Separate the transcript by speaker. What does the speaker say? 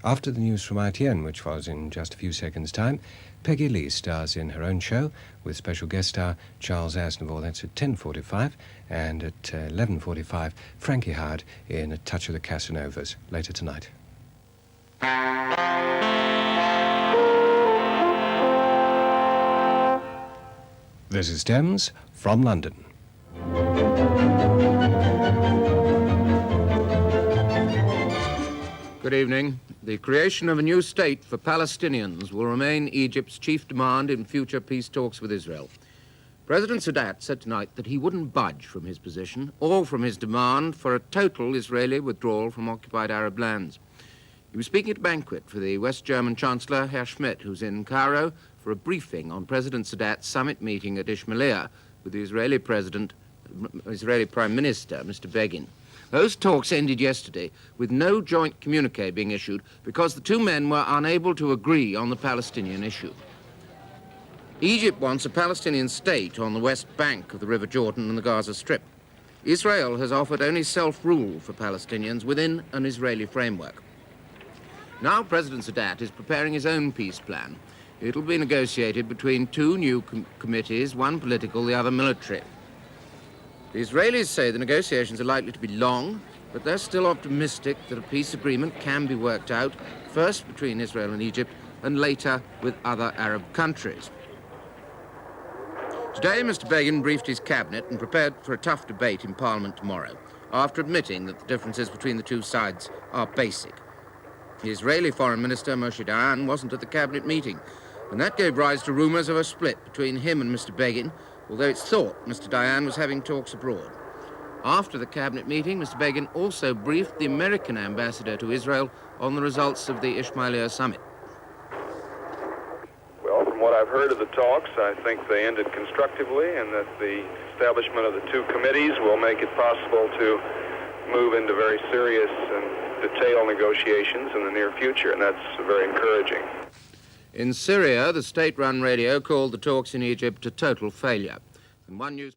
Speaker 1: After the news from ITN, which follows in just a few seconds' time, Peggy Lee stars in her own show with special guest star Charles Aznavour. That's at 10:45, and at 11:45, Frankie Howard in A Touch of the Casanovas later tonight. This is Thames from London.
Speaker 2: Good evening. The creation of a new state for Palestinians will remain Egypt's chief demand in future peace talks with Israel. President Sadat said tonight that he wouldn't budge from his position or from his demand for a total Israeli withdrawal from occupied Arab lands. He was speaking at a banquet for the West German Chancellor, Herr Schmidt, who's in Cairo for a briefing on President Sadat's summit meeting at Ismailia with the Israeli Prime Minister, Mr. Begin. Those talks ended yesterday with no joint communique being issued because the two men were unable to agree on the Palestinian issue. Egypt wants a Palestinian state on the west bank of the River Jordan and the Gaza Strip. Israel has offered only self-rule for Palestinians within an Israeli framework. Now President Sadat is preparing his own peace plan. It'll be negotiated between two new committees, one political, the other military. The Israelis say the negotiations are likely to be long, but they're still optimistic that a peace agreement can be worked out, first between Israel and Egypt, and later with other Arab countries. Today, Mr. Begin briefed his cabinet and prepared for a tough debate in Parliament tomorrow, after admitting that the differences between the two sides are basic. The Israeli Foreign Minister, Moshe Dayan, wasn't at the cabinet meeting, and that gave rise to rumours of a split between him and Mr. Begin, although it's thought Mr. Dayan was having talks abroad. After the cabinet meeting, Mr. Begin also briefed the American ambassador to Israel on the results of the Ismailia summit.
Speaker 3: Well, from what I've heard of the talks, I think they ended constructively, and that the establishment of the two committees will make it possible to move into very serious and detailed negotiations in the near future, and that's very encouraging.
Speaker 2: In Syria, the state-run radio called the talks in Egypt a total failure. And one news